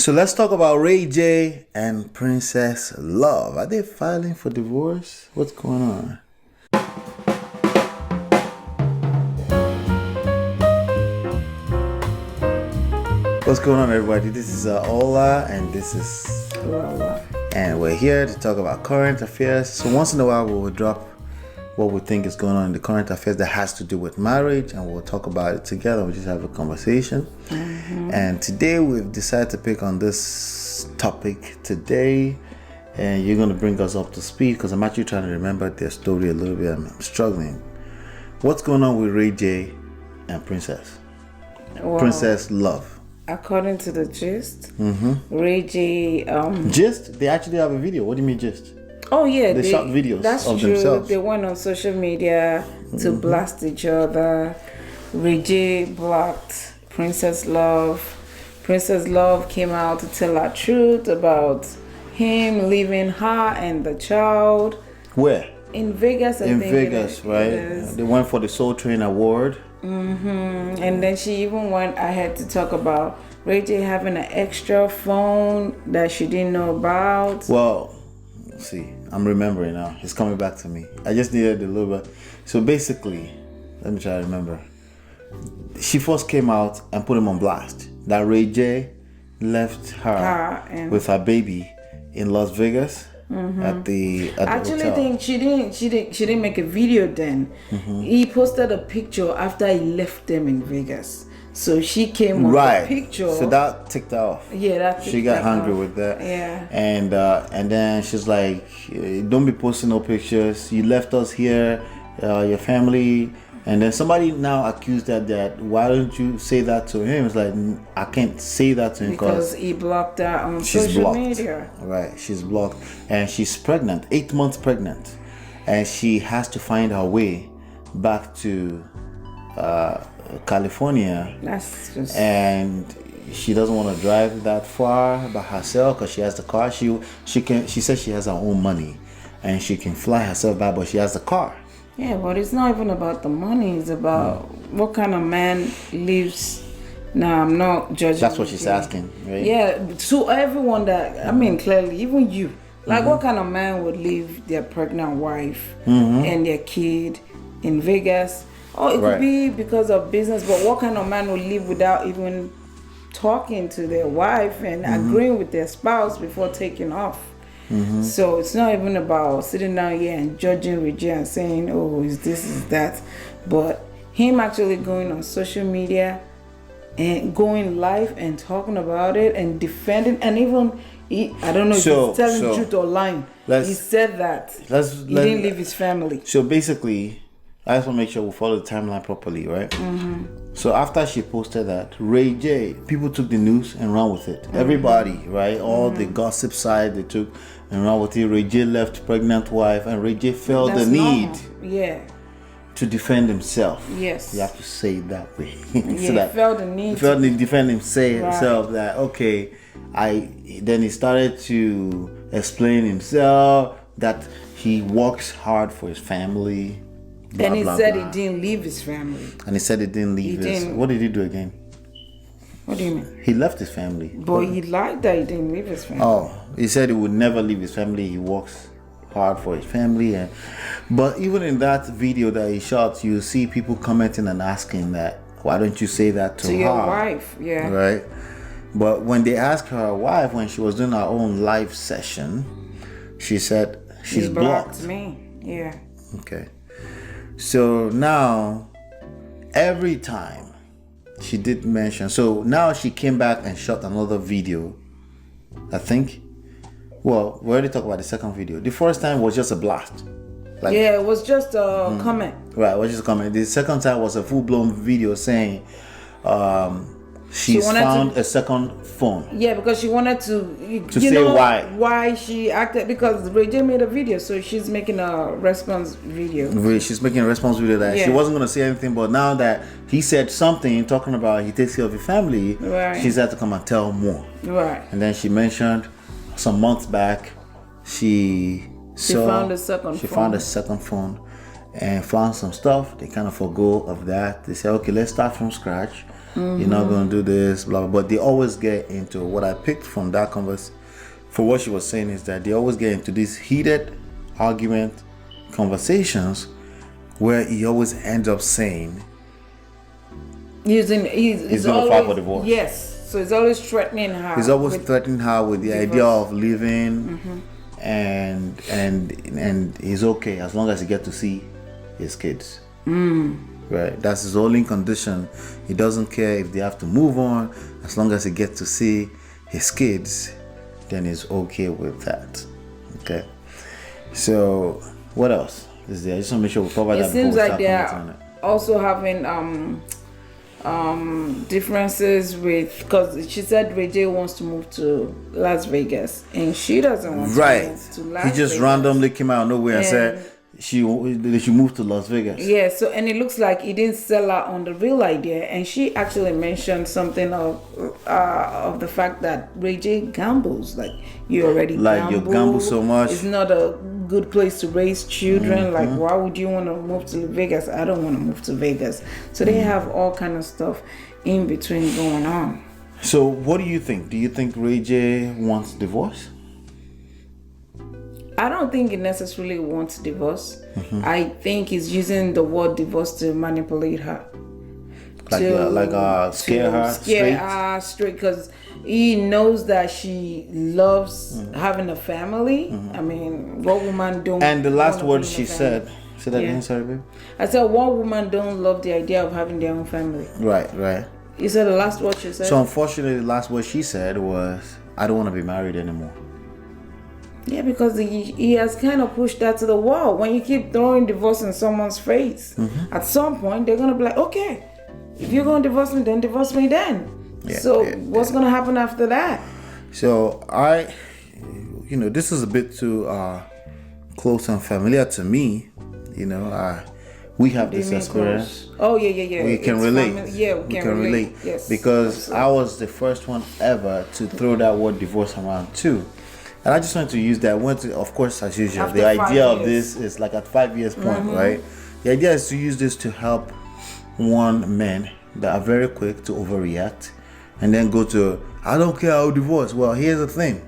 So let's talk about Ray J and Princess Love. Are they filing for divorce? What's going on? What's going on, everybody? This is Ola, and this is Lola. And we're here to talk about current affairs. So once in a while, we will drop what we think is going on in the current affairs that has to do with marriage, and we'll talk about it together. We'll just have a conversation. And today we've decided to pick on this topic today, and you're going to bring us up to speed because I'm actually trying to remember their story a little bit. I'm struggling. What's going on with Ray J and Princess Love? According to the gist, Ray J. Gist? They actually have a video. What do you mean gist? Oh yeah, they shot videos of true. themselves. They went on social media to blast each other. Ray J blocked Princess Love. Princess Love came out to tell her truth about him leaving her and the child. Where? In Vegas. In Vegas, right? They went for the Soul Train Award. And then she even went ahead to talk about Ray J having an extra phone that she didn't know about. Well, see, I'm remembering now. It's coming back to me. I just needed a little bit. So basically, let me try to remember. She first came out and put him on blast that Ray J left her with her baby in Las Vegas at the Actually, hotel. think she didn't make a video then. He posted a picture after he left them in Vegas. So she came on the picture. So that ticked her off. Yeah, that she got hungry with that. Yeah. And then she's like, "Don't be posting no pictures. You left us here, your family." And then somebody now accused her that why don't you say that to him? It's like, I can't say that to him because he blocked her on social media. Right, she's blocked, and she's pregnant, 8 months pregnant, and she has to find her way back to California. That's just... And she doesn't want to drive that far by herself because she has the car. She says she has her own money and she can fly herself back, but she has the car. Yeah, but it's not even about the money. It's about what kind of man lives. Now, I'm not judging. That's what she's asking, right? Yeah, so everyone that, I mean, clearly, even you. Like, what kind of man would leave their pregnant wife and their kid in Vegas? Oh, it could be because of business, but what kind of man would leave without even talking to their wife and agreeing with their spouse before taking off? So it's not even about sitting down here and judging Ray J and saying, oh, is this, is that, but him actually going on social media and going live and talking about it and defending, and even I don't know if he's telling the truth or lying. He said that he didn't leave his family. So basically, I just want to make sure we follow the timeline properly, right? So after she posted that, Ray J, people took the news and ran with it. Everybody, right? All the gossip side, they took and ran with it. Ray J left pregnant wife, and Ray J felt the need to defend himself. Yes. You have to say it that way. So that he felt the need to defend himself that, okay, then he started to explain himself that he works hard for his family. Then he said he didn't leave his family. And he said he didn't leave What did he do again? What do you mean? He left his family. But he lied that he didn't leave his family. Oh, he said he would never leave his family. He works hard for his family. But even in that video that he shot, you see people commenting and asking that, why don't you say that to her? Your wife, yeah. Right? But when they asked her wife, when she was doing her own live session, she said she's blocked. Me, yeah. Okay. So now, every time she did mention, so now she came back and shot another video, I think. Well, we already talked about the second video. The first time was just a blast. It was just a comment. Right, it was just a comment. The second time was a full-blown video saying she found a second phone. Yeah, because she wanted to say why she acted, because Ray J made a video, so she's making a response video. She's making a response video that she wasn't going to say anything, but now that he said something talking about he takes care of your family, she's had to come and tell more. Right. And then she mentioned some months back she found a second phone and found some stuff. They kind of forgo of that. They said, okay, let's start from scratch. You're not gonna do this, blah, blah. But they always get into what I picked from that converse. For what she was saying is that they always get into these heated argument conversations where he always ends up saying he's gonna file for divorce. Yes, so he's always threatening her. He's always threatening her with the idea of leaving, and he's okay as long as he gets to see his kids. Right, that's his only condition. He doesn't care if they have to move on, as long as he gets to see his kids, then he's okay with that. Okay, so what else is there? I just want to make sure we cover that. It seems before like we start commenting on they're also having differences with, because she said Ray J wants to move to Las Vegas and she doesn't want to move to Las Vegas. He just randomly came out of nowhere and said they should move to Las Vegas. Yeah, so and it looks like he didn't sell her on the real idea, and she actually mentioned something of the fact that Ray J gambles. Like you already you gamble so much. It's not a good place to raise children. Like why would you want to move to Vegas? I don't want to move to Vegas. So they have all kind of stuff in between going on. So what do you think? Do you think Ray J wants divorce? I don't think he necessarily wants divorce. I think he's using the word divorce to manipulate her. Scare her straight, because he knows that she loves having a family. I mean, what woman don't? And the last word she said. Say that again, sorry, babe. I said, what woman don't love the idea of having their own family? Right. You said the last word she said. So unfortunately, the last word she said was, "I don't want to be married anymore." Yeah, because he has kind of pushed that to the wall. When you keep throwing divorce in someone's face, at some point they're gonna be like, okay, if you're gonna divorce me, then divorce me then. What's gonna happen after that? So this is a bit too close and familiar to me. We have this experience. Oh yeah. We can relate. We can relate. Yes. Because I was the first one ever to throw that word divorce around too. And I just wanted to use that. Of course, as usual, After the idea of years. this is like at 5 years point, right? The idea is to use this to help men that are very quick to overreact and then go to, I don't care, I'll divorce. Well, here's the thing.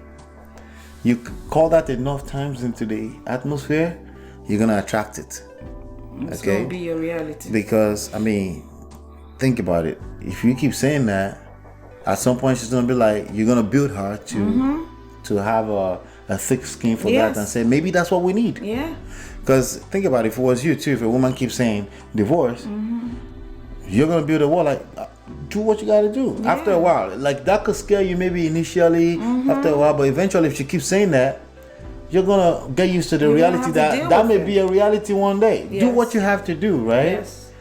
You call that enough times into the atmosphere, you're going to attract it. It's going to be your reality. Because, think about it. If you keep saying that, at some point she's going to be like, you're going to build her to have a thick skin for that and say maybe that's what we need. Yeah. Because think about it, if it was you too, if a woman keeps saying divorce, you're gonna build a wall. Like, do what you gotta do. Yeah. After a while, like that could scare you maybe initially, after a while, but eventually, if she keeps saying that, you're gonna get used to the reality that may be a reality one day. Yes. Do what you have to do, right? Yes.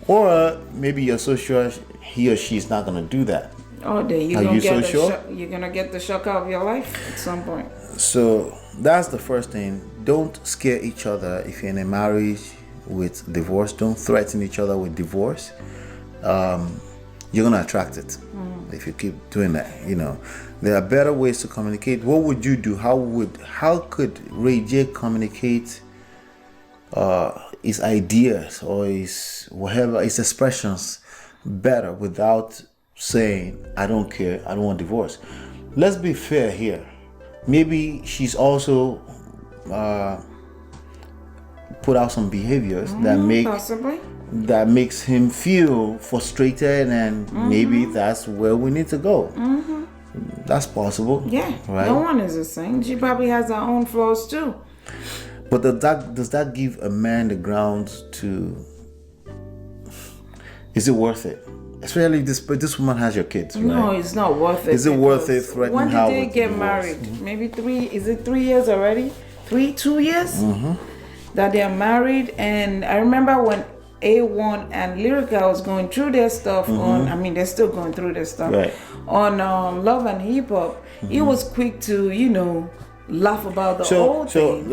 Or maybe you're so sure he or she's not gonna do that. Oh, then you're gonna get the shock out of your life at some point. So that's the first thing. Don't scare each other if you're in a marriage with divorce. Don't threaten each other with divorce. You're gonna attract it if you keep doing that. There are better ways to communicate. What would you do? How could Ray J communicate his ideas or his expressions better without saying, I don't care, I don't want divorce? Let's be fair here. Maybe she's also put out some behaviors that makes him feel frustrated, and maybe that's where we need to go. That's possible. Yeah, right? No one is the same. She probably has her own flaws too. But does that give a man the grounds to? Is it worth it? Especially this woman has your kids, right? No, it's not worth it. Is it worth it threatening her with divorce? When did they get married? Maybe 3. Is it 3 years already? 2 years that they are married. And I remember when A1 and Lyrica was going through their stuff on. They're still going through their stuff on Love and Hip Hop. He was quick to laugh about the whole thing.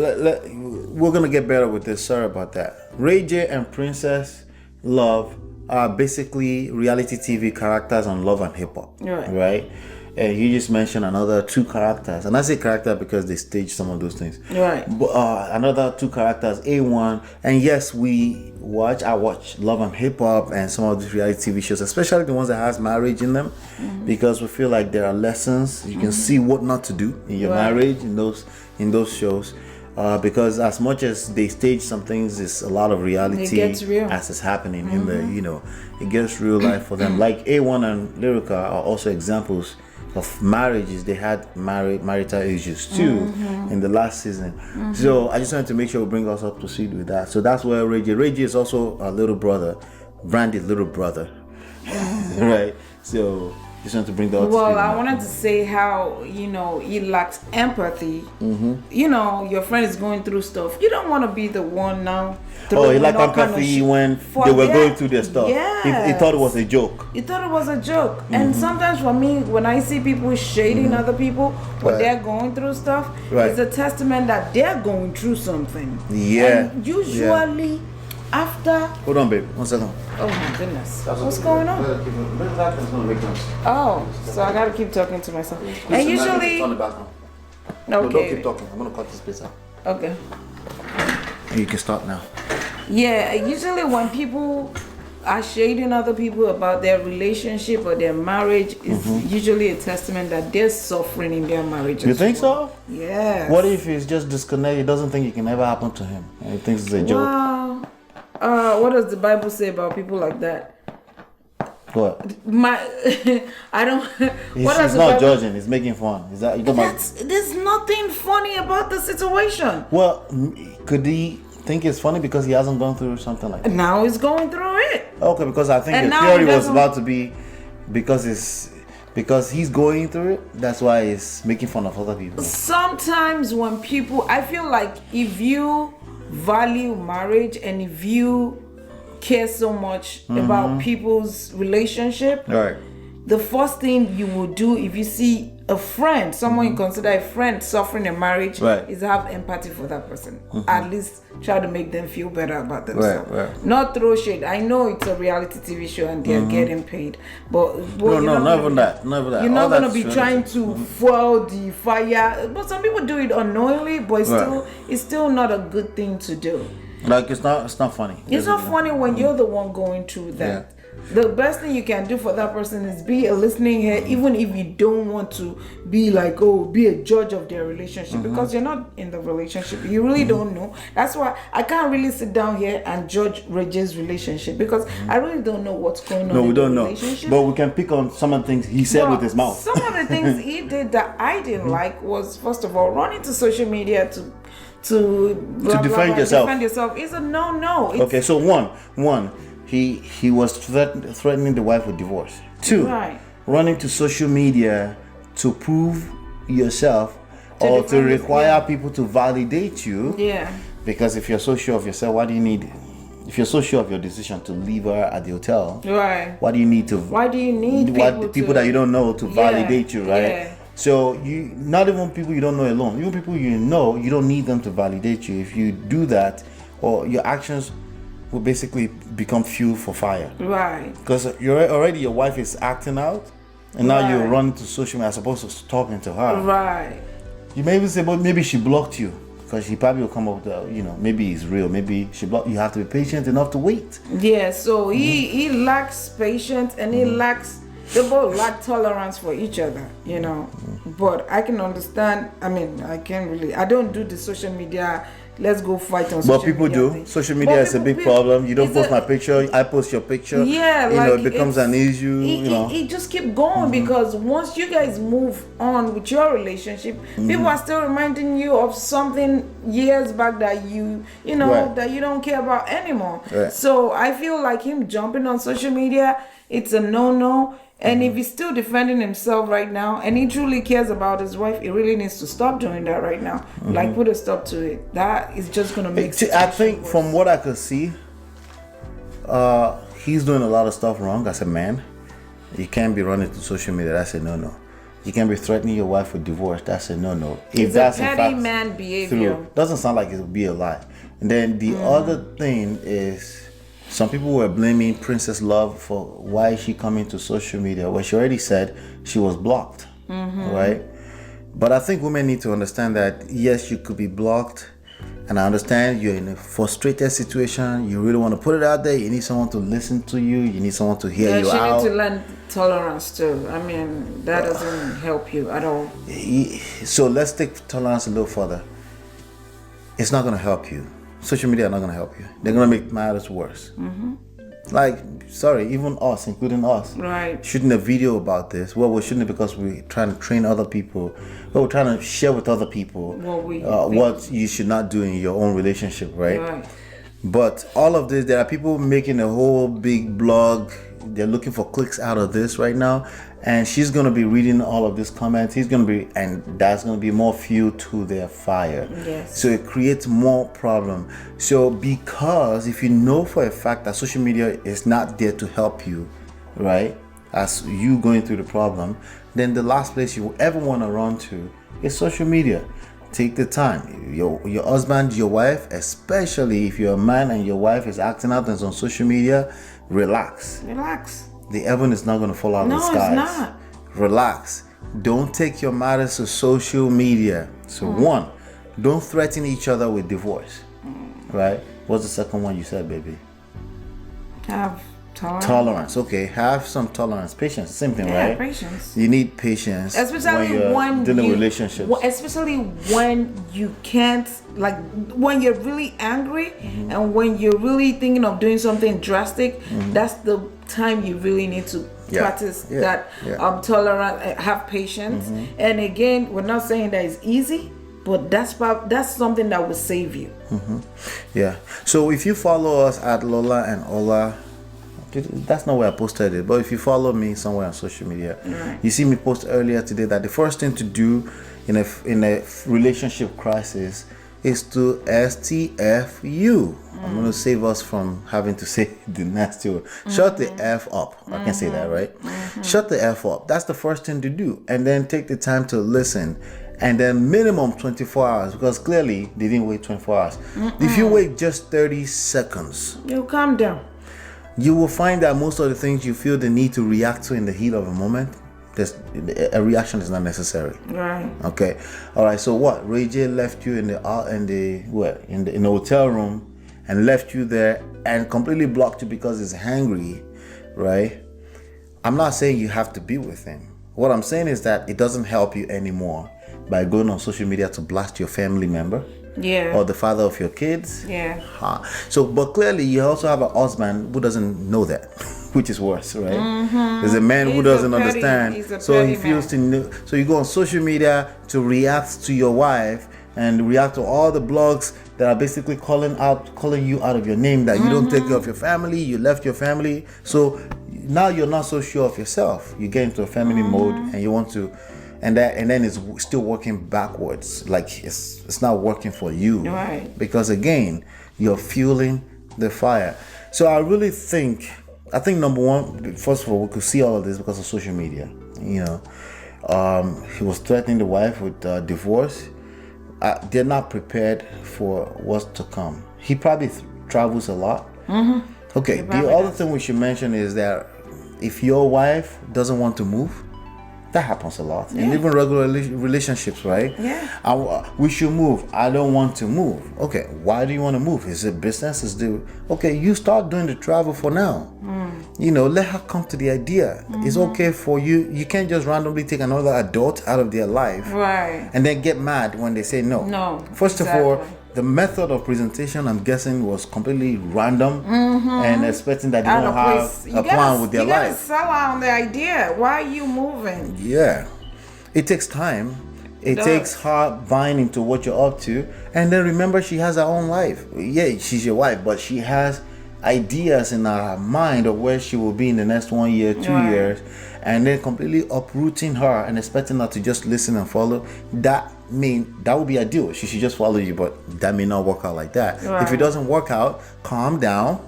We're gonna get better with this. Sorry about that. Ray J and Princess Love are basically reality TV characters on Love and Hip Hop, right? And you just mentioned another two characters, and I say character because they stage some of those things. Right. But another two characters, A1, and yes, I watch Love and Hip Hop and some of these reality TV shows, especially the ones that has marriage in them, because we feel like there are lessons you can see what not to do in your marriage in those shows. Because as much as they stage some things, it's a lot of reality it gets real. as it's happening in the, it gets real life for them. Like A1 and Lyrica are also examples of marriages. They had marital issues too in the last season. So I just wanted to make sure we bring us up to speed with that. So that's where Ray J is also a little brother, branded little brother, right? So just want to bring that up. Well, I wanted to say how, he lacks empathy. Your friend is going through stuff. You don't want to be the one now. Oh, he lacked empathy when they were going through their stuff. Yes. He thought it was a joke. He thought it was a joke. And sometimes for me, when I see people shading other people when they're going through stuff, it's a testament that they're going through something. Yeah. And usually after... Hold on, babe. 1 second. Oh my goodness. What's going on? Oh, so I gotta keep talking to myself. And usually... Okay. Don't keep talking. I'm gonna cut this place out. Okay. And you can start now. Yeah, usually when people are shading other people about their relationship or their marriage, is usually a testament that they're suffering in their marriage. You think so? Yeah. What if he's just disconnected? He doesn't think it can ever happen to him, and he thinks it's a joke. Wow. What does the Bible say about people like that? What? I don't. He's not judging. He's making fun. Is that you talking about? There's nothing funny about the situation. Well, could he think it's funny because he hasn't gone through something like that? Now he's going through it. Okay, because I think the theory was about to be because he's going through it. That's why he's making fun of other people. Sometimes when people, I feel like if you value marriage and if you care so much about people's relationship, right, the first thing you will do if you see a friend, someone you consider a friend suffering a marriage, is have empathy for that person. At least try to make them feel better about themselves. Right. Not throw shade. I know it's a reality TV show and they're getting paid, but never that. You're not going to be trying to fuel the fire. But some people do it unknowingly, but it's still not a good thing to do. Like it's not funny. It's not funny when you're the one going through that. Yeah. The best thing you can do for that person is be a listening ear, even if you don't want to be like, be a judge of their relationship, because you're not in the relationship. You really don't know. That's why I can't really sit down here and judge Reggie's relationship, because I really don't know what's going on. No, we don't know. But we can pick on some of the things he said with his mouth. Some of the things he did that I didn't like was, first of all, running to social media to defend yourself is a no. Okay, so one, he was threatening the wife with divorce. 2, running to social media to prove yourself or to require people to validate you. Yeah. Because if you're so sure of yourself, why do you need? If you're so sure of your decision to leave her at the hotel, why do you need people that you don't know to validate you, right? Yeah. So not even people you don't know alone, even people you know, you don't need them to validate you. If you do that, or your actions will basically become fuel for fire. Right. Because your wife is acting out, and now you're running to social media as opposed to talking to her. Right. You may even say, but maybe she blocked you. Because she probably will come up with, maybe it's real. Maybe she blocked. You have to be patient enough to wait. Yeah, so he lacks patience and he lacks... They both lack tolerance for each other, But I can understand. I mean, I don't do the social media. Let's go fight on social media. But people do. Social media is a big problem. You don't post my picture. I post your picture. Yeah, it becomes an issue. It just keep going because once you guys move on with your relationship, people are still reminding you of something years back that that you don't care about anymore. Right. So I feel like him jumping on social media, it's a no. And if he's still defending himself right now and he truly cares about his wife, he really needs to stop doing that right now. Like, put a stop to it. That is just going to make sense. I think from what I could see, he's doing a lot of stuff wrong as a man. You can't be running to social media. That's a no. You can't be threatening your wife with divorce. That's a no. It's a petty man behavior. Doesn't sound like it would be a lie. And then the other thing is... Some people were blaming Princess Love for why is she coming to social media. Well, she already said she was blocked. right? But I think women need to understand that, yes, you could be blocked. And I understand you're in a frustrated situation. You really want to put it out there. You need someone to listen to you. You need someone to hear you out. She needs to learn tolerance too. I mean, that doesn't help you at all. So let's take tolerance a little further. It's not going to help you. Social media are not going to help you. They're going to make matters worse. Like, sorry, even us, including us, right, shooting a video about this. Well, we're shooting it because we're trying to train other people. Well, we're trying to share with other people what you should not do in your own relationship, right? But all of this, there are people making a whole big blog. They're looking for clicks out of this right now. And she's going to be reading all of these comments. And that's going to be more fuel to their fire. Yes. So it creates more problem. So because if you know for a fact that social media is not there to help you, right, as you going through the problem, then the last place you ever want to run to is social media. Take the time. Your husband, your wife, especially if you're a man and your wife is acting out on social media, relax. The heaven is not going to fall out of the skies. No, it's not. Relax. Don't take your matters to social media. So one, don't threaten each other with divorce. Right? What's the second one you said, baby? Have tolerance. Okay, have some tolerance. Patience. Same thing, right? Patience. You need patience. Especially when dealing with relationships. Especially when you can't, like when you're really angry and when you're really thinking of doing something drastic, that's the time you really need to practice that tolerance, have patience. And again, we're not saying that it's easy, but that's something that will save you. Yeah. So if you follow us at Lola and Ola, that's not where I posted it, but if you follow me somewhere on social media, you see me post earlier today that the first thing to do in a relationship crisis is to STFU. I'm going to save us from having to say the nasty word. Shut the F up. I can say that, right? Shut the F up. That's the first thing to do. And then take the time to listen. And then minimum 24 hours, because clearly they didn't wait 24 hours. If you wait just 30 seconds, you'll calm down. You will find that most of the things you feel the need to react to in the heat of a moment, a reaction is not necessary. Right. Okay. All right. So what? Ray J left you in the hotel room and left you there and completely blocked you because he's hangry, right? I'm not saying you have to be with him. What I'm saying is that it doesn't help you anymore by going on social media to blast your family member. Or the father of your kids. So, but clearly you also have a husband who doesn't know that, which is worse, right? There's a man who doesn't understand. So he feels to know. So you go on social media to react to your wife and react to all the blogs that are basically calling you out of your name, that you don't take care of your family, you left your family. So now you're not so sure of yourself. You get into a family mode and you want to. And then it's still working backwards, like it's not working for you, right? Because again, you're fueling the fire. So I think number one, first of all, we could see all of this because of social media. You know, he was threatening the wife with divorce. They're not prepared for what's to come. He probably travels a lot. Okay, the other thing we should mention is that if your wife doesn't want to move, that happens a lot. And even regular relationships, right? We should move. I don't want to move. Okay, why do you want to move? Is it business? Okay, you start doing the travel for now. You know, let her come to the idea. It's okay for you. You can't just randomly take another adult out of their life. Right. And then get mad when they say no. No. First of all, the method of presentation, I'm guessing, was completely random and expecting that they don't have a plan with their life. You gotta sell out on the idea. Why are you moving? Yeah. It takes time. It takes her buying into what you're up to. And then remember, she has her own life. Yeah, she's your wife, but she has ideas in her mind of where she will be in the next 1 year, 2 years. And then completely uprooting her and expecting her to just listen and follow. That would be ideal. She should just follow you, but that may not work out like that. Right. If it doesn't work out, calm down.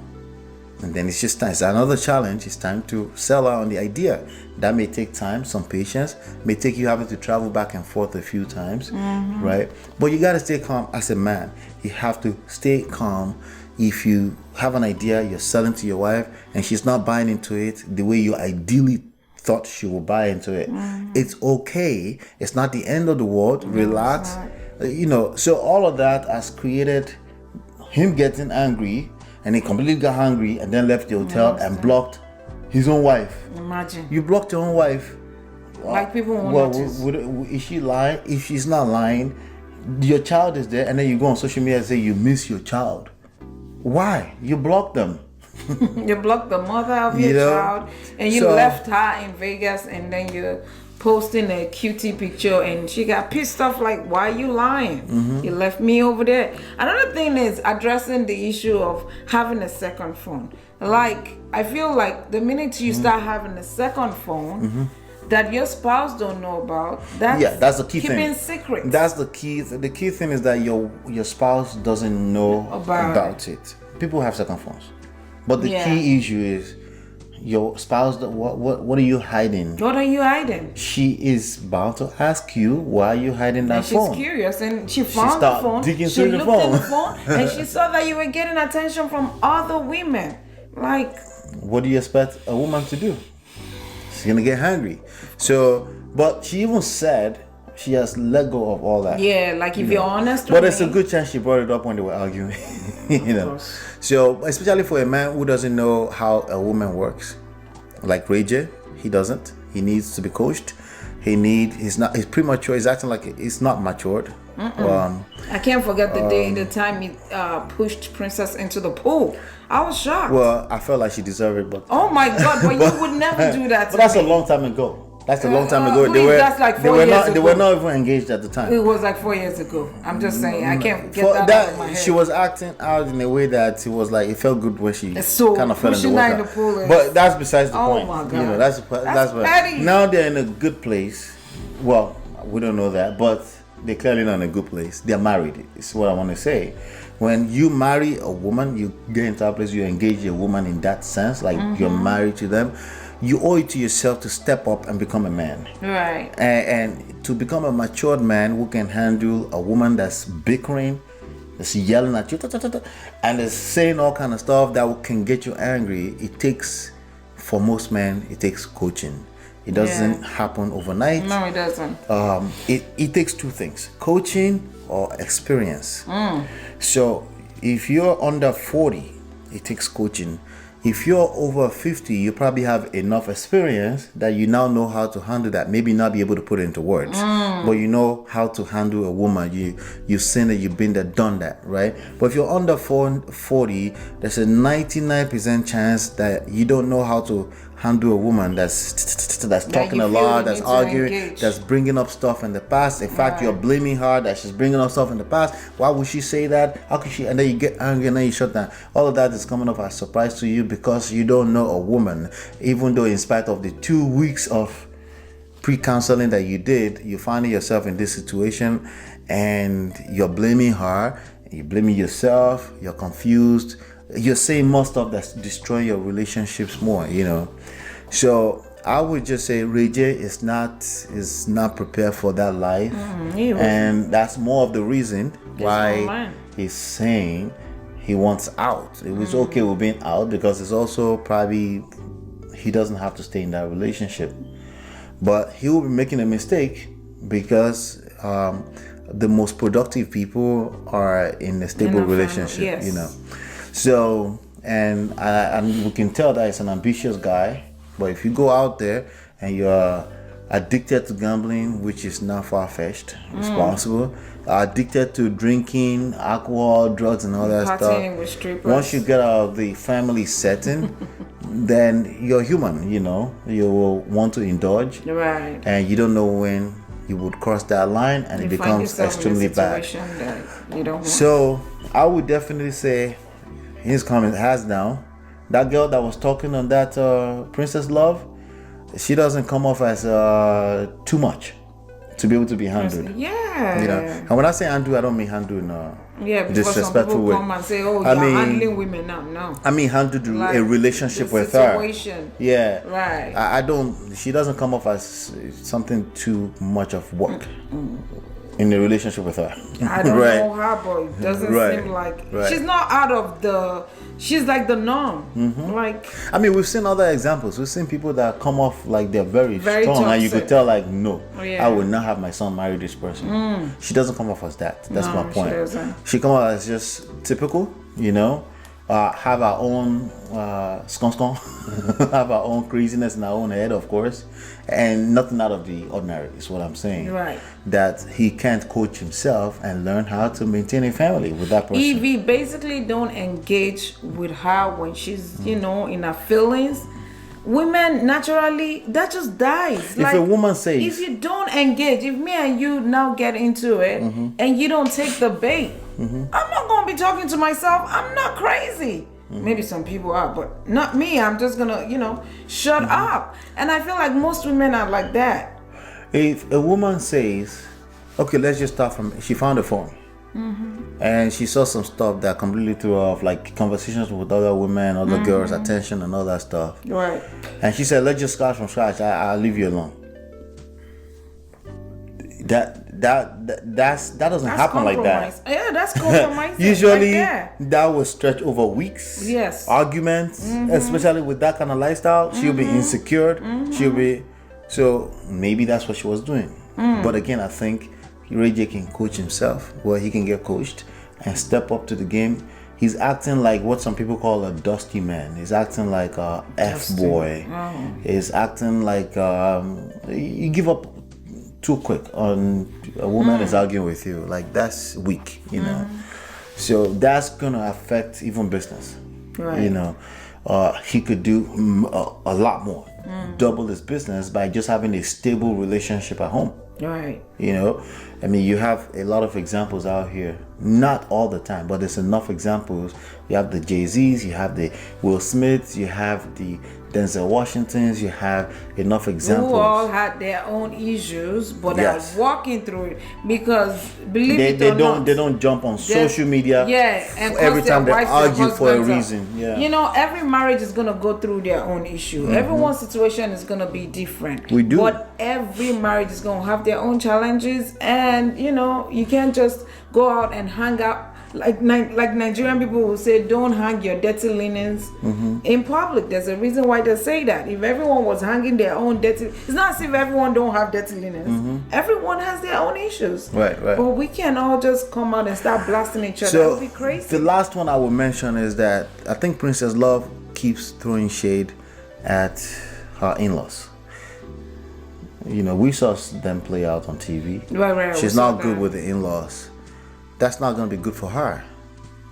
And then it's just time. It's another challenge. It's time to sell out on the idea. That may take time, some patience. May take you having to travel back and forth a few times, right? But you got to stay calm as a man. You have to stay calm. If you have an idea you're selling to your wife and she's not buying into it the way you ideally thought she would buy into it. It's okay. It's not the end of the world. Relax. So all of that has created him getting angry, and he completely got angry and then left the hotel and blocked his own wife. Imagine. You blocked your own wife. Like people won't notice. Is she lying? If she's not lying, your child is there, and then you go on social media and say you miss your child. Why? You blocked them. You blocked the mother of your child, and you left her in Vegas, and then you're posting a cutie picture, and she got pissed off like, why are you lying? You left me over there. Another thing is addressing the issue of having a second phone. Like, I feel like the minute you start having a second phone that your spouse don't know about, that's the key thing. Keeping secret. That's the key. The key thing is that your spouse doesn't know about it. People have second phones, but the key issue is your spouse. What are you hiding? What are you hiding? She is bound to ask you, why are you hiding that phone? She's curious, and she found the phone. She looked in the phone, and she saw that you were getting attention from other women. Like, what do you expect a woman to do? She's gonna get hungry. So, but she even said she has let go of all that. Yeah, like if you're honest with me. But it's a good chance she brought it up when they were arguing. So, especially for a man who doesn't know how a woman works, like Ray J, he doesn't. He needs to be coached. He's premature. He's acting like he's not matured. I can't forget the time he pushed Princess into the pool. I was shocked. Well, I felt like she deserved it, but oh my God! But you would never do that. But that's a long time ago. That's a long time ago. That's like 4 years ago. They were not even engaged at the time. It was like 4 years ago. I'm just saying. I can't get that out of my head. She was acting out in a way that it was like it felt good when she kind of fell in the water. Pool but that's besides the point. Oh my God! That's petty. Now they're in a good place. Well, we don't know that, but they're clearly not in a good place. They're married. Is what I want to say. When you marry a woman, you get into a place, you engage a woman in that sense, like you're married to them. You owe it to yourself to step up and become a man. Right. And to become a matured man who can handle a woman that's bickering, that's yelling at you, and is saying all kind of stuff that can get you angry. It takes, for most men, it takes coaching. It doesn't happen overnight. No, it doesn't. It takes two things: coaching or experience. So if you're under 40, it takes coaching. If you're over 50, you probably have enough experience that you now know how to handle that. Maybe not be able to put it into words, but you know how to handle a woman. You've seen it, you've been there, done that, right? But if you're under 40, there's a 99% chance that you don't know how to handle a woman that's talking a lot, that's arguing, that's bringing up stuff in the past. In fact, you're blaming her that she's bringing up stuff in the past. Why would she say that? How could she? And then you get angry and then you shut down. All of that is coming up as a surprise to you because you don't know a woman. Even though in spite of the 2 weeks of pre-counseling that you did, you find yourself in this situation and you're blaming her, you're blaming yourself, you're confused. You're saying more stuff that's destroying your relationships more, So I would just say Ray J is not prepared for that life, and that's more of the reason why he's saying he wants out. It was okay with being out because it's also probably he doesn't have to stay in that relationship, but he will be making a mistake because the most productive people are in a stable relationship, So, and we can tell that he's an ambitious guy. But if you go out there and you're addicted to gambling, which is not far-fetched, it's possible. Addicted to drinking, alcohol, drugs, and all that stuff. With strippers. Once you get out of the family setting, then you're human. You will want to indulge, right? And you don't know when you would cross that line, and it becomes extremely bad. That you don't want. So I would definitely say. His comment has now. That girl that was talking on that Princess Love, she doesn't come off as too much to be able to be handled. Yeah. And when I say handle, I don't mean handle in a disrespectful way. Come and say, "Oh, you're handling women now." No. I mean handle a relationship with her. Yeah. Right. She doesn't come off as something too much of work. in a relationship with her. I don't know how, but it doesn't seem like she's not out of the. She's like the norm. Like, I mean, we've seen other examples. We've seen people that come off like they're very strong, toxic. and you could tell, like, no, I would not have my son marry this person. She doesn't come off as that. That's my point. She doesn't. She comes off as just typical, you know. Have our own have our own craziness in our own head, of course, and nothing out of the ordinary is what I'm saying. Right. That he can't coach himself and learn how to maintain a family with that person. If you basically don't engage with her when she's, you know, in her feelings, women naturally, that just dies. If a woman says, if you don't engage, if me and you now get into it and you don't take the bait, I'm not gonna be talking to myself. I'm not crazy. Maybe some people are, but not me. I'm just gonna, you know, shut up. And I feel like most women are like that. If a woman says, okay, let's just start from, she found a phone and she saw some stuff that completely threw her off, like conversations with other women, other girls, attention and all that stuff. Right. And she said, let's just start from scratch. I'll leave you alone. That doesn't happen like that. Yeah, that's compromise. Usually that will stretch over weeks. Yes. Arguments, especially with that kind of lifestyle. She'll be insecure. She'll be, so maybe that's what she was doing. But again, I think Ray J can coach himself, where he can get coached and step up to the game. He's acting like what some people call a dusty man. He's acting like a F-boy. He's acting like you give up too quick on a woman is arguing with you. Like, that's weak, you know. So that's gonna affect even business. Right. You know, he could do a lot more, double his business by just having a stable relationship at home. Right. You know, I mean, you have a lot of examples out here. Not all the time, but there's enough examples. You have the Jay-Z's, you have the Will Smiths, you have the Denzel Washingtons, you have enough examples. Who all had their own issues, but are walking through it because they don't jump on social media. And every time they argue for a reason. Yeah, you know, every marriage is gonna go through their own issue. Everyone's situation is gonna be different. We do, but every marriage is gonna have their own challenges, and you know, you can't just go out and hang out. Like Nigerian people will say, don't hang your dirty linens in public. There's a reason why they say that. If everyone was hanging their own dirty, it's not as if everyone don't have dirty linens. Everyone has their own issues. Right. But we can't all just come out and start blasting each other. So that would be crazy. The last one I will mention is that I think Princess Love keeps throwing shade at her in-laws. You know, we saw them play out on TV. Right. She's not good with the in-laws. That's not going to be good for her.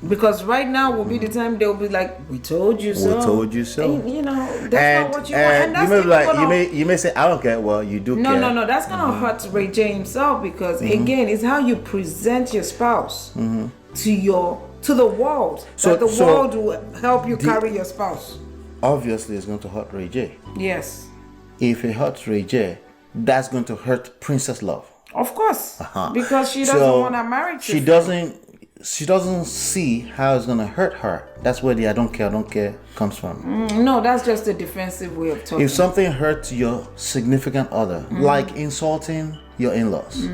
Because right now will be the time they'll be like, we told you so. We told you so. And, you know, that's not what you want. And that's you may be like, you may say, I don't care. Well, you do care. No. That's gonna hurt Ray J himself because again, it's how you present your spouse to the world. So the world will help you carry your spouse. Obviously, it's going to hurt Ray J. Yes. If it hurts Ray J, that's going to hurt Princess Love. Of course, because she doesn't want to marry. She doesn't see how it's gonna hurt her. That's where the I don't care comes from. No, that's just a defensive way of talking. If something hurts your significant other, like insulting your in-laws,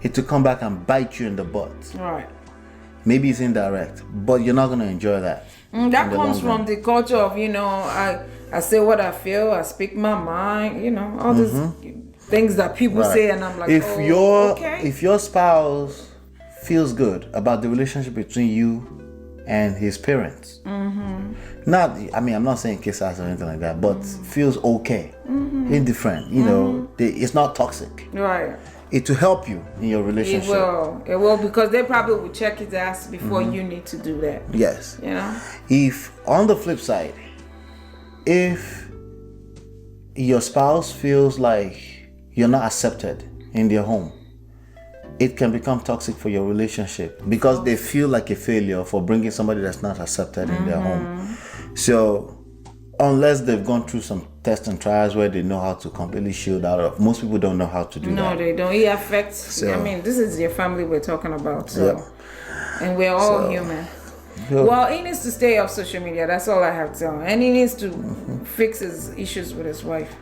it will come back and bite you in the butt. Right. Maybe it's indirect, but you're not gonna enjoy that. That comes from the culture of, you know, I say what I feel, I speak my mind, you know, all these things that people say, and I'm like, if your spouse feels good about the relationship between you and his parents, not, I mean, I'm not saying kiss ass or anything like that, but feels okay, indifferent, you know, it's not toxic. Right. It will help you in your relationship. It will, because they probably will check his ass before you need to do that. Yes. You know? If, on the flip side, if your spouse feels like you're not accepted in their home, it can become toxic for your relationship because they feel like a failure for bringing somebody that's not accepted in their home. So unless they've gone through some tests and trials where they know how to completely shield out of, most people don't know how to do that. No, they don't. It affects, I mean, this is your family we're talking about. So, and we're all human. Well, he needs to stay off social media. That's all I have to tell him. And he needs to fix his issues with his wife.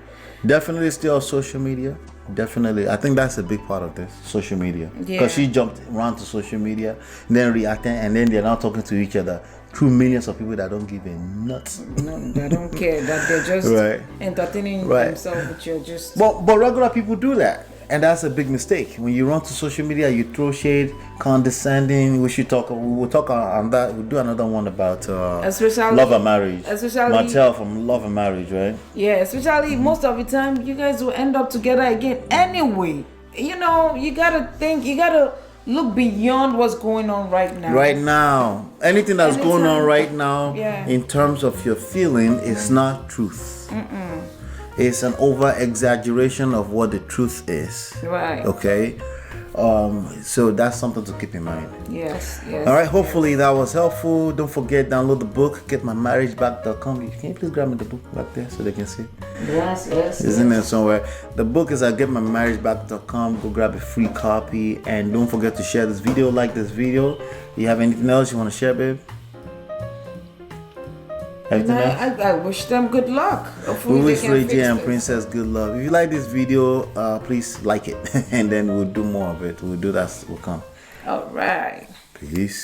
Definitely stay off social media. definitely. I think that's a big part of this social media. Yeah. Because she jumped around to social media, then reacting, and then they're now talking to each other through millions of people that don't give a nut. No, they don't care. That they're just Right. entertaining Right. themselves with you. Just But regular people do that. And that's a big mistake. When you run to social media, you throw shade, condescending. We will talk on that. We'll do another one about Especially- love and marriage. especially- Martel from Love and Marriage, right? yeah, especially most of the time, you guys will end up together again anyway. You know, you gotta think. You gotta look beyond what's going on right now. Right now, anything that's going on right now, Yeah. in terms of your feeling, is not truth. It's an over exaggeration of what the truth is. Right. Okay. So that's something to keep in mind. Yes. Yes. All right, hopefully that was helpful. Don't forget, download the book, getmymarriageback.com. You can please grab me the book back there so they can see. Yes. Yes. It's in there somewhere. The book is at getmymarriageback.com. Go grab a free copy. And don't forget to share this video, like this video. You have anything else you want to share, babe? Everything else? I wish them good luck. Hopefully We wish they can Ray fix J and this. Princess good love. If you like this video, please like it. And then we'll do more of it. We'll do that. We'll come. All right. Peace.